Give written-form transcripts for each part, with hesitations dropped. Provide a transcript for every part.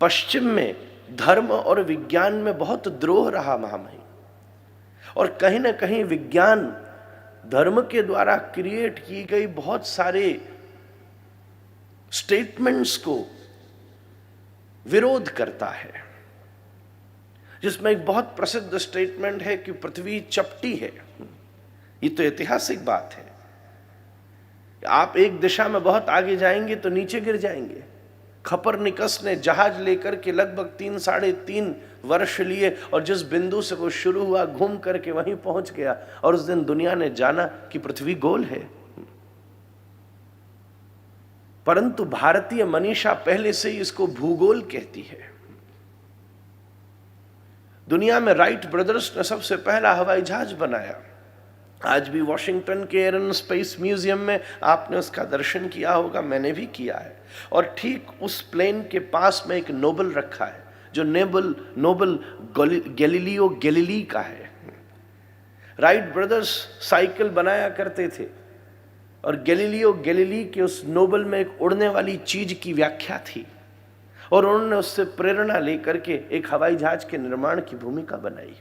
पश्चिम में धर्म और विज्ञान में बहुत द्रोह रहा महामहिम, और कहीं ना कहीं विज्ञान धर्म के द्वारा क्रिएट की गई बहुत सारे स्टेटमेंट्स को विरोध करता है, जिसमें एक बहुत प्रसिद्ध स्टेटमेंट है कि पृथ्वी चपटी है। ये तो ऐतिहासिक बात है। आप एक दिशा में बहुत आगे जाएंगे तो नीचे गिर जाएंगे। खपरनिकस ने जहाज लेकर के लगभग 3-3.5 वर्ष लिए, और जिस बिंदु से वो शुरू हुआ घूम करके वहीं पहुंच गया, और उस दिन दुनिया ने जाना कि पृथ्वी गोल है। परंतु भारतीय मनीषा पहले से ही इसको भूगोल कहती है। दुनिया में राइट ब्रदर्स ने सबसे पहला हवाई जहाज बनाया। आज भी वॉशिंगटन के एयर स्पेस म्यूजियम में आपने उसका दर्शन किया होगा, मैंने भी किया है। और ठीक उस प्लेन के पास में एक नोबल रखा है, जो नोबल गैलीलियो गैलीली का है। राइट ब्रदर्स साइकिल बनाया करते थे, और गैलीलियो गैलीली के उस नोबल में एक उड़ने वाली चीज की व्याख्या थी, और उन्होंने उससे प्रेरणा लेकर के एक हवाई जहाज के निर्माण की भूमिका बनाई।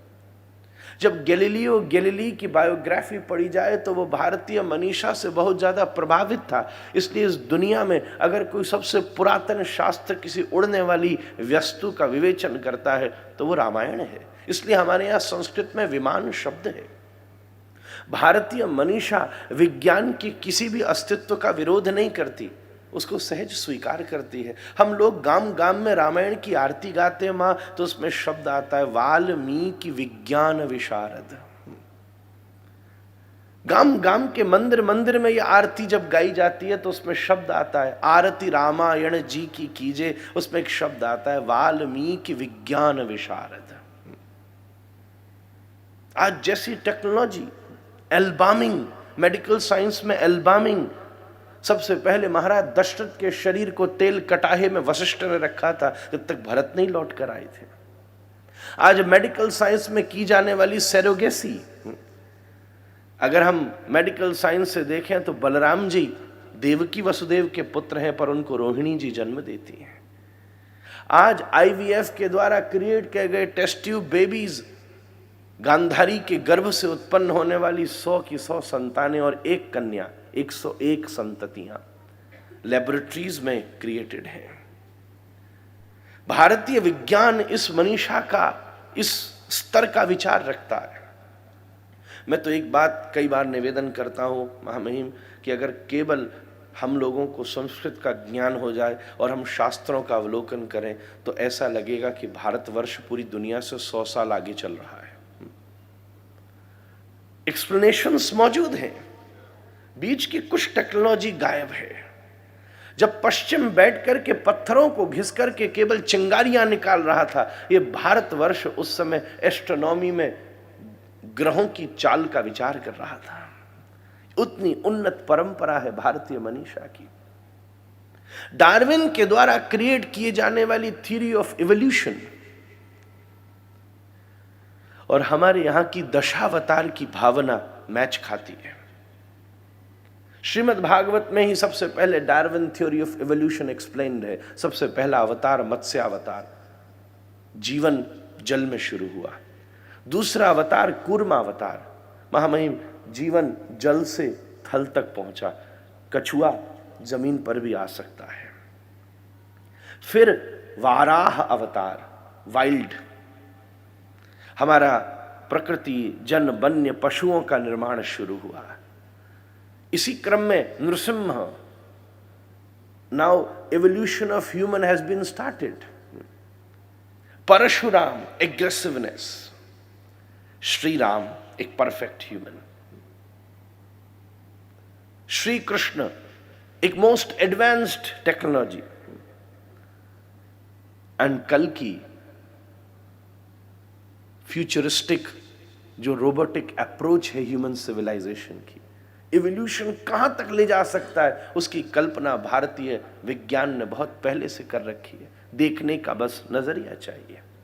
जब गैलीलियो गैलीली की बायोग्राफी पढ़ी जाए तो वो भारतीय मनीषा से बहुत ज़्यादा प्रभावित था। इसलिए इस दुनिया में अगर कोई सबसे पुरातन शास्त्र किसी उड़ने वाली वस्तु का विवेचन करता है तो वो रामायण है। इसलिए हमारे यहाँ संस्कृत में विमान शब्द है। भारतीय मनीषा विज्ञान की किसी भी अस्तित्व का विरोध नहीं करती, उसको सहज स्वीकार करती है। हम लोग गांव गांव में रामायण की आरती गाते हैं माँ, तो उसमें शब्द आता है वाल्मीकि विज्ञान विशारद। गांव गांव के मंदिर मंदिर में ये आरती जब गाई जाती है तो उसमें शब्द आता है आरती रामायण जी की कीजे, उसमें एक शब्द आता है वाल्मीकि विज्ञान विशारद। आज जैसी टेक्नोलॉजी, एल्बामिंग, मेडिकल साइंस में एल्बामिंग, सबसे पहले महाराज दशरथ के शरीर को तेल कटाहे में वशिष्ठ ने रखा था जब तक भरत नहीं लौट कर आए थे। आज मेडिकल साइंस में की जाने वाली सेरोगेसी, अगर हम मेडिकल साइंस से देखें तो बलराम जी देवकी वसुदेव के पुत्र हैं, पर उनको रोहिणी जी जन्म देती हैं। आज IVF के द्वारा क्रिएट किए गए टेस्ट ट्यूब बेबीज, गांधारी के गर्भ से उत्पन्न होने वाली 100 की 100 संतानें और एक कन्या, 101 संततियां लेबोरेटरीज में क्रिएटेड हैं। भारतीय विज्ञान इस मनीषा का, इस स्तर का विचार रखता है। मैं तो एक बात कई बार निवेदन करता हूं महामहिम, कि अगर केवल हम लोगों को संस्कृत का ज्ञान हो जाए और हम शास्त्रों का अवलोकन करें तो ऐसा लगेगा कि भारतवर्ष पूरी दुनिया से 100 साल आगे चल रहा है। एक्सप्लेनेशंस मौजूद हैं, बीच की कुछ टेक्नोलॉजी गायब है। जब पश्चिम बैठ करके पत्थरों को घिस करके केवल चिंगारियां निकाल रहा था, ये भारतवर्ष उस समय एस्ट्रोनॉमी में ग्रहों की चाल का विचार कर रहा था। उतनी उन्नत परंपरा है भारतीय मनीषा की। डार्विन के द्वारा क्रिएट किए जाने वाली थ्योरी ऑफ इवोल्यूशन और हमारे यहां की दशावतार की भावना मैच खाती है। श्रीमद् भागवत में ही सबसे पहले Darwin theory of evolution explained है। सबसे पहला अवतार मत्स्य अवतार, जीवन जल में शुरू हुआ। दूसरा अवतार कूर्मा अवतार, महामहिम जीवन जल से थल तक पहुंचा, कछुआ जमीन पर भी आ सकता है। फिर वाराह अवतार, वाइल्ड, हमारा प्रकृति जन वन्य पशुओं का निर्माण शुरू हुआ। इसी क्रम में Narasimha, now evolution of human has been started. Parashuram, aggressiveness. Shri Ram, एक परफेक्ट ह्यूमन। श्री कृष्ण, एक मोस्ट एडवांस्ड टेक्नोलॉजी। एंड कल्कि, फ्यूचरिस्टिक, जो रोबोटिक अप्रोच है ह्यूमन सिविलाइजेशन की। इवोल्यूशन कहां तक ले जा सकता है उसकी कल्पना भारतीय विज्ञान ने बहुत पहले से कर रखी है। देखने का बस नजरिया चाहिए।